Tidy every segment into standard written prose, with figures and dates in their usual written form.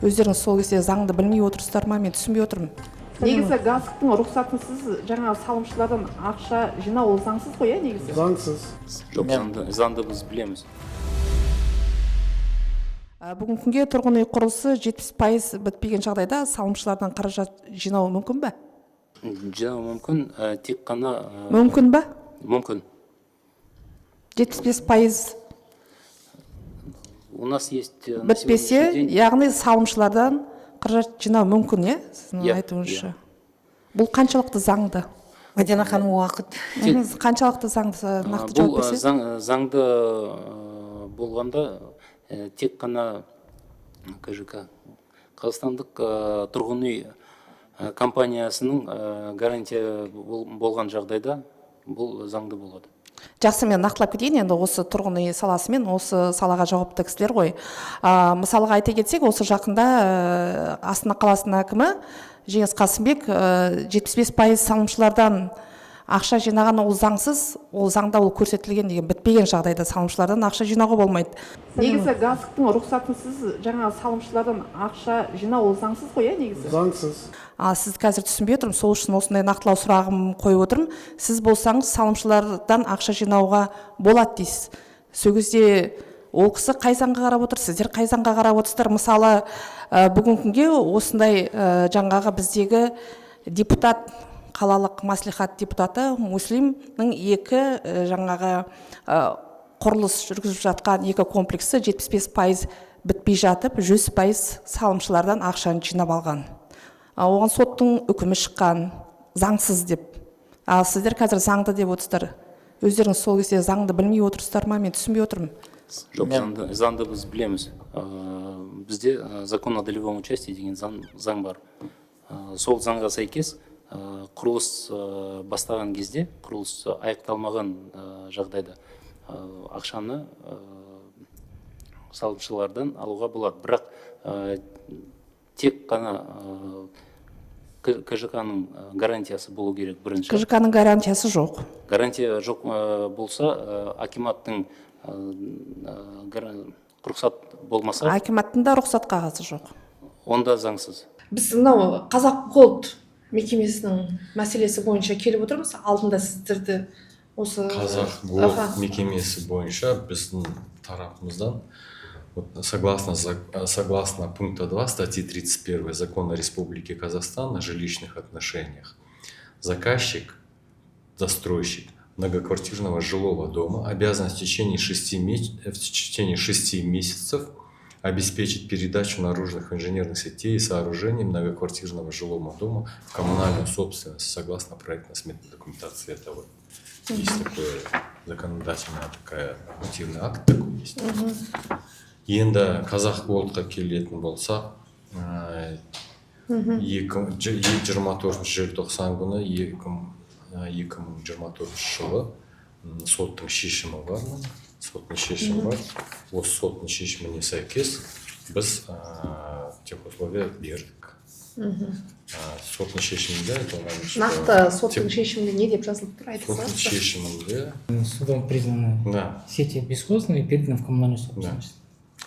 өздеріңіз сол кезде заңды білмей отырсыздар ма? Мен түсінбей отырмын. Негізі газдықтың рұқсатынсыз жаңағы салымшылардан ақша жинау ол заңсыз қой, негізі? Заңсыз. Жоқ, заңды біз білеміз. Бүгінгі күнге тұрғын үй құрылысы 70% бітпеген жағдайда салымшылардан қаражат жинау мүмкін бе? Жинау мүмкін, тек қана... Мүмкін бе? Мүмкін. 75% У нас есть... бітпесе, яғни салымшылардан қаражат жинау мүмкін, е? Сіздің айтуыңызша. Бұл қаншалықты заңды? Мадина ханым, уақыт. Қаншалықты заңды нақты жауап берсеңіз? Бұл заңды болғанда тек қана КЖК Қазақстандық тұрғын үй компаниясының гарантия болған жағдайда бұл заңды болады. Жақсы, мен нақтылап кетейін, енді осы тұрғын үй саласымен осы салаға жауапты кісілер ғой. Мысалға айта кетсек, осы жақында Астана қаласының әкімі Жеңіс Қасымбек 75% салымшылардан ақша жинаған, ол заңсыз, ол заңда ол көрсетілген деген, бітпеген жағдайда салымшылардан ақша жинауға болмайды. Негізі газдықтың рұқсатынсыз жаңағы салымшылардан ақша жинау ол заңсыз қой, негізі? Заңсыз. Сіз қазір түсінбей отырмын, сол үшін осындай нақтылау сұрағым қойып отырмын. Сіз болсаңыз салымшылардан ақша жинауға болады дейсіз. Сол кезде ол кісі қай заңға қарап отыр, сіздер қай заңға қарап отырсыздар? Мысалы, бүгінгі күнге осындай жаңағы біздегі депутат, қалалық маслихат депутаты Муслимнің жаңағы құрылыс жүргізіп жатқан екі комплексі 75% бітпей жатып, 100% салымшылардан ақшаны жинап алған. Оған соттың үкімі шыққан, заңсыз деп. Ал сіздер қазір заңды деп отырсыздар. Өздеріңіз сол кезде заңды білмей отырсыздар ма? Мен түсінбей отырмын. Жоқ, заңды біз білеміз. Бізде закон о долевом участии деген заң бар. Сол заңға сәйкес құрылыс бастаған кезде, құрылыс аяқталмаған жағдайда ақшаны салымшылардан алуға болады. Бірақ тек қана КЖК-ның гарантиясы болу керек бірінші. КЖК-ның гарантиясы жоқ. Гарантия жоқ болса, акиматтың рұқсат болмаса... Акиматтың да рұқсат қағазы жоқ. Онда заңсыз. Біз мынау Қазақ Голд мекемесінің мәселесі бойынша келіп отырмыз. Алдында сіздерді осы... Қазақ Голд мекемесі бойынша біздің тарапымыздан согласно пункта 2 статьи 31 Закона Республики Казахстан о жилищных отношениях, заказчик, застройщик многоквартирного жилого дома обязан в течение 6 месяцев обеспечить передачу наружных инженерных сетей и сооружений многоквартирного жилого дома в коммунальную собственность согласно проектно-сметной документации этого. Есть такое законодательное, нормативный акт такой есть. Енді Қазақ Голдқа келетін болсақ, 24 желтоқсан күні 2024 жылы соттың шешімі бар. Осы соттың шешіміне сәйкес біз техусловия бердік. Соттың шешімінде нақты соттың шешімінде не деп жазылып тұр, айтып соттың шешімінде Судом признаны сети бесхозными и переданы в коммунальную собственность.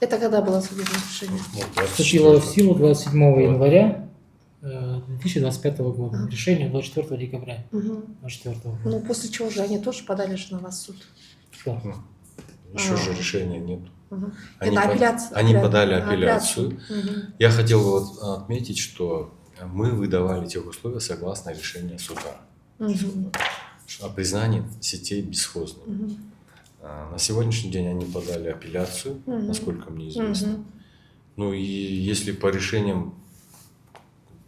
Это когда было судебное решение? Вступило в силу 27 января 2025 года. Решение 24 декабря 2024 года. Ну, после чего же они тоже подали же на вас в суд? Да. Еще же решения нет. Они подали апелляцию. Я хотел бы отметить, что мы выдавали тех условия согласно решению суда о признании сетей бесхозными. На сегодняшний день они подали апелляцию, насколько мне известно. Ну и если по решениям,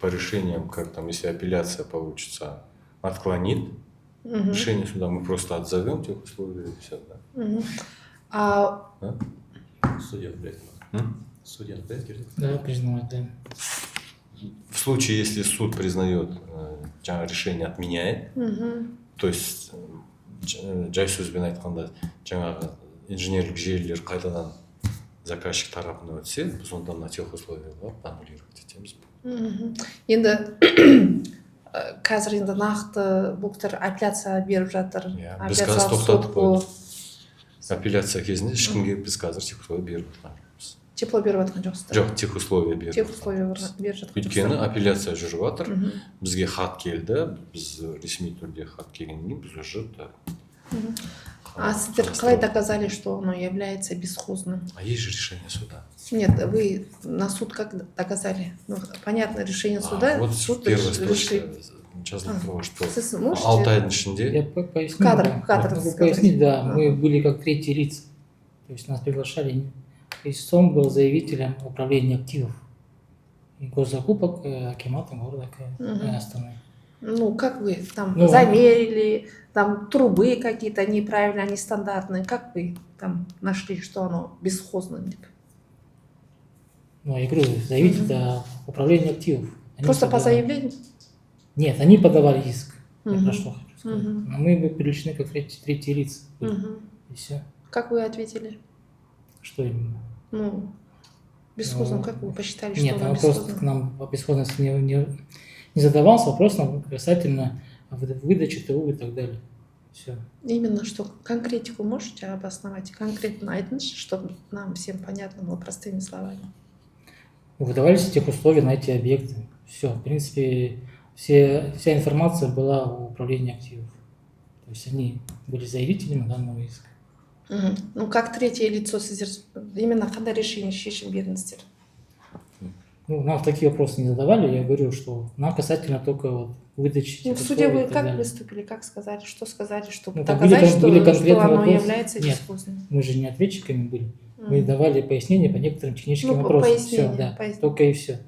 если апелляция получится, отклонит решение суда, мы просто отзовем тех условий и все, да. Судья опять? Да, признавать, да. В случае, если суд признает, решение отменяет, то есть жай сөзбен айтқанда жаңағы инженерлік желілер қайтадан заказчик тарапына өтсе, біз онда на тех условиях аннулировать етеміз. Енді қазір енді нақты бұл кісілер апелляция беріп жатыр. Біз қазір тоқтатып қойдық. Апелляция кезінде ешкімге біз қазір тех условия беріп отырмыз. тепло беріп жатқан жоқсыздар. жоқ тех условия беріп Тех жатыр. условия беріп жатқан өйткені жоқсыздар. апелляция жүріп жатыр, бізге хат келді, біз ресми түрде хат келгеннен кейін біз уже А сіздер қалай доказали, что оно является бесхозным? А есть же решение суда. Нет, вы на суд как доказали? Ну, понятно, решение суда. Вот суд первая решил. строчка жазылып что Сіз можете? 6 айдың ішінде Я поясню. Кадр, да. кадр Могу сказать. пояснить, да. Ага. Мы были как третьи лица. То есть нас приглашали. Истцом был заявителем управления активов и госзакупок акимата города Астаны. Ну, как вы там Ну, замерили, там трубы какие-то неправильные, нестандартные. Как вы там нашли, что оно бесхозное? Ну, я говорю, заявитель это управление активов. Они Просто по подавали. заявлению? Нет, они подавали иск. Я Мгм. про что хочу сказать. Мгм. Но мы были привлечены как третьи лица. Мгм. И все. Как вы ответили? Что именно? Ну, бесхозным, Ну, как вы посчитали, что Нет, оно вопрос к бесхозным? нам о бесхозности не задавался, вопрос нам касательно выдачи ТУ и так далее. Все. Именно что конкретику можете обосновать? Конкретно айтыңызшы, чтобы нам всем понятно было простыми словами. Выдавались тех условия на эти объекты. Все, в принципе, вся информация была у управления активов. То есть они были заявителями данного иска. Мгм. Ну, как третье лицо сіздер именно қандай решение шешім бердіңіздер? Ну, нам такие вопросы не задавали, я говорю, что нам касательно только вот выдачи Ну, тех в суде условий и вы так как далее. выступили, как сказали, что сказали, чтобы Ну, там доказать, что были конкретные оно вопросы. является Нет. бесхозным? Мы же не ответчиками были. Мы Мгм. давали пояснения по некоторым техническим Ну, вопросам. пояснения, Все, да. пояснения. Только и все.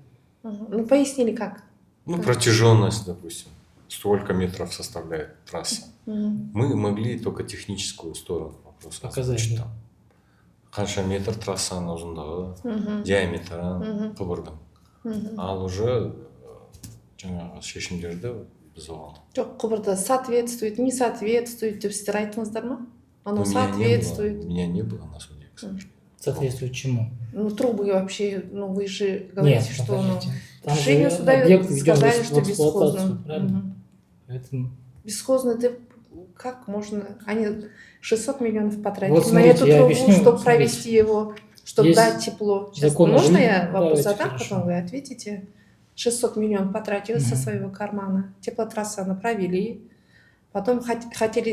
Мгм. Ну, пояснили как? ну, Так. протяженность, допустим, сколько метров составляет трасса. Мгм. Мы могли только техническую сторону вопроса Показать, озвучить да. там. Қанша метр трассаның ұзындығы, Мгм. диаметрі, Мгм. құбырдың. Мгм. Ал уже жаңағы шешімдерді біз оған. Жоқ, құбырда соответствует, не соответствует деп сіздер айттыңыздар ма? Оно У соответствует. меня не было на суде, к сожалению. Соответствует чему? Ну, трубы вообще, ну, вы же говорите, Нет, что оно... подождите. Там Решение же суда объект введен сказали, в что эксплуатацию, бесхозным. правильно? Мгм. Поэтому Бесхозно, ты как можно? Они 600 миллионов потратили Вот на смотрите, эту я трубу, объясню, чтобы смотрите. провести его, чтобы Есть дать тепло. Сейчас, закон о можно жиле- я вопрос Давайте, задам, хорошо. потом вы ответите? 600 миллионов потратили со Мгм. своего кармана. Теплотрасса провели. Потом хотели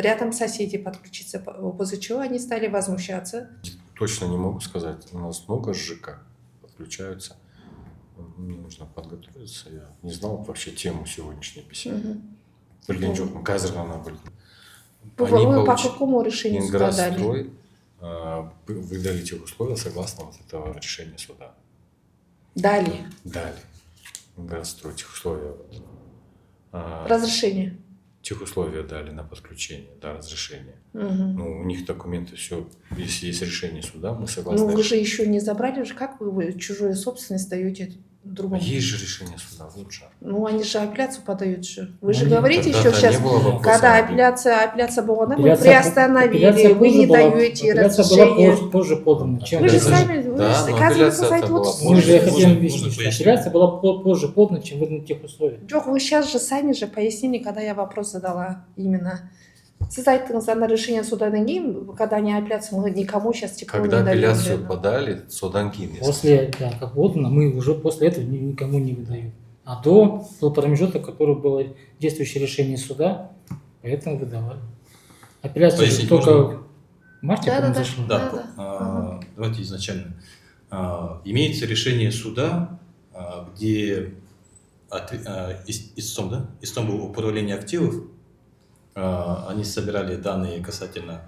рядом соседи подключиться, после чего они стали возмущаться. Точно не могу сказать. У нас много ЖК подключаются. Мне нужно подготовиться. Я не знал вообще тему сегодняшней беседы. Мгм. Білген жоқпын, қазір ғана білдім. Вы по какому решению суда дали? Инграсстрой выдали те условия согласно вот этого решения суда. Дали. Дали. Инграсстрой тех условия. Разрешение. Тех условия дали на подключение, да, разрешение. Мгм. Ну, у них документы, все, если есть решение суда, мы Ну, согласны. вы же еще не забрали, как вы чужую собственность даете А другому? есть же решение суда, вот же. Ну, они же апелляцию подают же. Вы Ну, же нет, говорите еще Когда-то сейчас, не было вопроса когда об- апелляция болғанда, вы апелляция приостановили, вы не была- даете апелляция была разрешение. позже подана. Чем Вы же Апелляция- сами, вы Да, же но казалось, апелляция сайт была вот позже. Мы же Можно- хотим можно объяснить, что пояснить? апелляция была позже подана, чем в тех условиях. Жоқ, вы сейчас же сами же пояснили, когда я вопрос задала именно. Сіз айттыңыздар на решение судадан кейін, когда они апелляцию, мы никому сейчас тепло Когда не даем. апелляцию блин. подали, содан кейін. если После, да, как подано, мы уже после этого никому не выдаем. А до был промежуток, который было действующее решение суда, поэтому выдавали. Апелляция же Пояснить только можно? в марте, Да, по-моему, да, да. зашла. Да, Да. Ага. давайте изначально. Имеется решение суда, где истцом, да? Истцом было управление активов. Они собирали данные касательно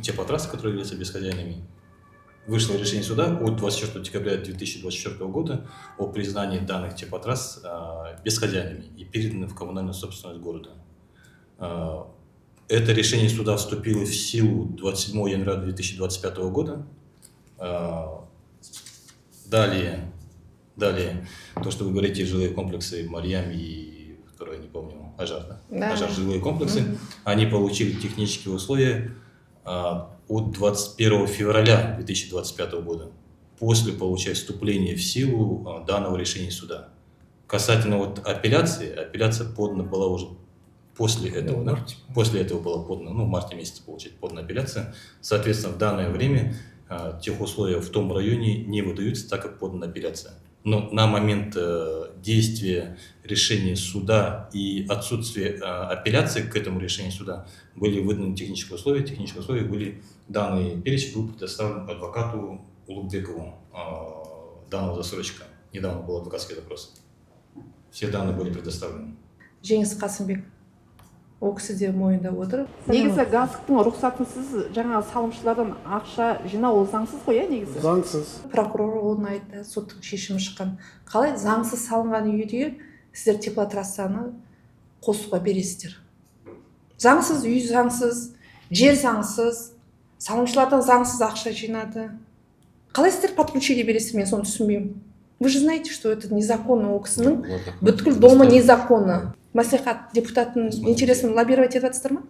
теплотрассы, которые являются бесхозяйными. Вышло решение суда от 24 декабря 2024 года о признании данных теплотрасс бесхозяйными и переданы в коммунальную собственность города. Это решение суда вступило в силу 27 января 2025 года. Далее, то, что вы говорите, жилые комплексы Марьям и второй, не помню, Ажар, да? Да. Ажар жилые комплексы, они получили технические условия от 21 февраля 2025 года, после, получается, вступления в силу данного решения суда. Касательно вот апелляция подана была уже после этого, в да? марте. После этого была подана, в марте месяце, получается, подана апелляция. Соответственно, в данное время тех условия в том районе не выдаются, так как подана апелляция. Но на момент действия решения суда и отсутствия апелляции к этому решению суда были выданы технические условия. Технические условия были, данный перечень был предоставлен адвокату Улугбекову данного застройщика. Недавно был адвокатский запрос. Все данные были предоставлены. Жеңіс Қасымбек ол кісі де мойындап отыр. негізі газктың рұқсатынсыз жаңағы салымшылардан ақша жинау ол заңсыз ғой, иә, негізі? Заңсыз. Прокурор оны айтты, соттың шешімі шыққан. Қалай заңсыз салынған үйде сіздер теплотрассаны қосуға бересіздер? Заңсыз үй заңсыз, жер заңсыз, салымшылардан заңсыз ақша жинады. Қалай сіздер подключение бересіздер, мен соны түсінбеймін. Вы же знаете, что это незаконно, ол кісінің бүткіл дома незаконно. Мәслихат депутаттың интересін лоббировать етіп жатсыздар ма?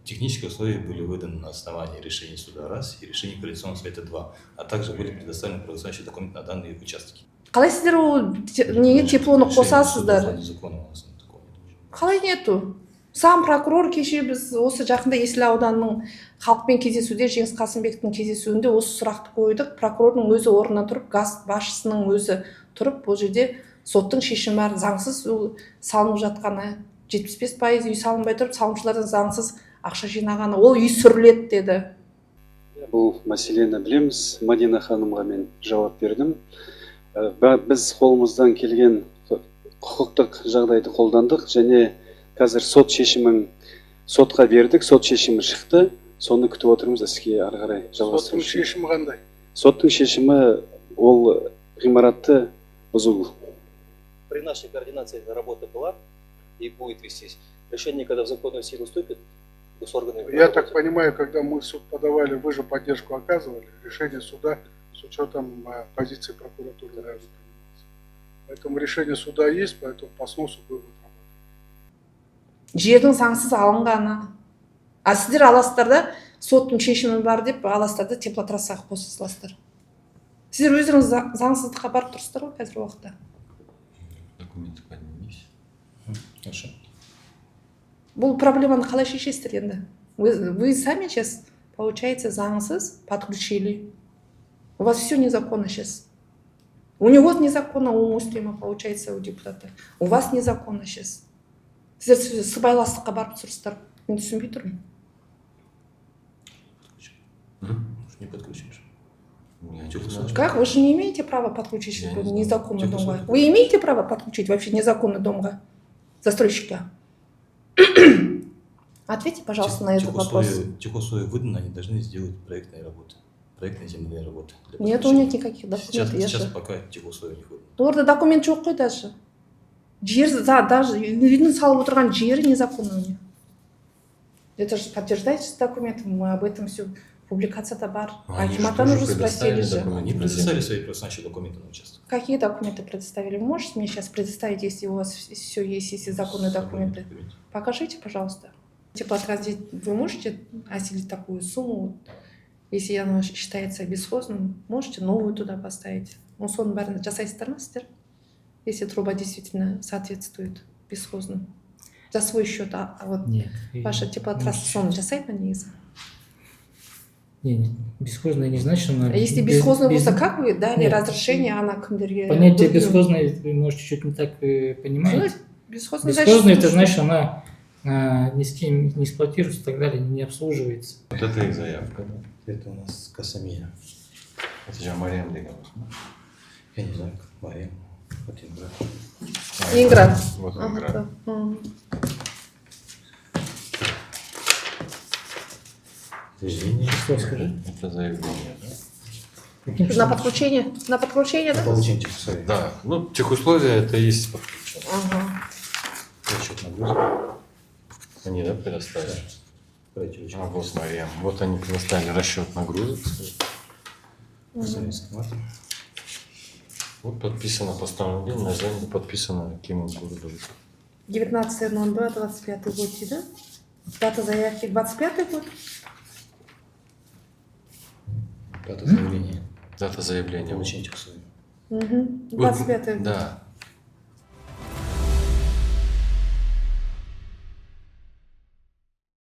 Технические условия были выданы на основании решения суда раз и решения коалиционного совета 2, а также были предоставлены правоустанавливающие документы на данные участки. Қалай сіздер ол неге теплоны қосасыздар? Незаконно у нас такого нет. Қалай нету? Сам прокурор кеше біз осы жақында Есіл ауданының халықпен кездесуде, Жеңіс Қасымбектің кездесуінде осы сұрақты қойдық. Прокурордың өзі орнына тұрып, газ басшысының өзі тұрып, бұл жерде соттың шешімі бар, заңсыз салынып жатқаны, 75% үй салынбай тұрып, салымшылардан заңсыз ақша жинағаны, ол үй сүріледі деді. Бұл мәселені білеміз. Мадина ханымға мен жауап бердім. Біз қолымыздан келген құқықтық жағдайды қолдандық және қазір сот шешімін сотқа бердік, сот шешімі шықты. Соны күтіп отырмыз, іске ары қарай жалғастыру. Соттың шешімі қандай? Соттың шешімі ол ғимаратты бұзу. При нашей координации эта работа была и будет вестись. Решение, когда в законную силу вступит, госорганы... Я так понимаю, когда мы в суд подавали, вы же поддержку оказывали, решение суда с учетом позиции прокуратуры. Да. Поэтому решение суда есть, поэтому по сносу будет работать. Жердің заңсыз алынғаны. А сіздер аласыздар да, соттың шешімі бар деп, аласыздар да теплотрассаға қосыласыздар. Сіздер өздеріңіз заңсыздыққа барып тұрсыздар ғой қазір уақытта. Документы поднимись. Хорошо. Бұл проблеманы қалай шешесіздер енді? Вы сами сейчас, получается, заңсыз подключили. У вас все незаконно сейчас. У него незаконно, у муслима, получается, у депутата. У вас незаконно сейчас. Сіздер сыбайластыққа барып тұрсыздар. Мен түсінбей тұрмын. Не подключишь. Как? Вы же не имеете права подключить незаконно домға? Вы имеете право подключить вообще незаконно домға? Застройщика? Ответьте, пожалуйста, на этот вопрос. Тех условия выданы, они должны сделать проектные работы. Проектные земляные работы. Нет, у них никаких документов. Сейчас пока тех условий не выдано. Оларда документ жоқ қой даже. Жер, даже үйдің салып отырған жері незаконно у них. Это же подтверждается документом, мы об этом все, публикацияда бар. Акиматтан уже спросили же. Они предоставили свои правоустанавливающие документы на участок. Какие документы предоставили? Вы можете мне сейчас предоставить, если у вас все есть, если законные документы? Покажите, пожалуйста. Теплотрасс, вы можете осилить такую сумму, если она считается бесхозным, можете новую туда поставить. Ну, соның бәрін жасайсыздар ма сіздер? Если труба действительно соответствует бесхозным. За свой счет, а вот Нет. ваша теплотрасса соны жасайды ма негізі? Нет, бесхозная не значит, что она... А если бесхозный болса, как вы дали разрешение, она кімдерге... Понятие бесхозное, вы можете чуть не так понимаете. Бесхозный Это значит, что она ни с кем не эксплуатируется и так далее, не обслуживается. Вот это их заявка, да? Это у нас Касамия. Это же Мариам Легал. Я не знаю, как Мариам. Вот Инград. Инград. Вот Ага, Инград. да. Извини. Что скажи? Это заявление, да? Каким На числом? подключение? На подключение, да? Получение тех условий. Да, ну, техусловия это и есть подключение. Ага. Расчет нагрузок. Они, да, предоставили? Давайте очень. А вот Мариам. Вот они предоставили расчет нагрузок. Вот подписано постановление, на землю подписано Акимом города. 19.02.25 год, да? Дата заявки 25 год? Дата заявления. Дата заявления. Получение тех условий. Угу. 25 год. Да.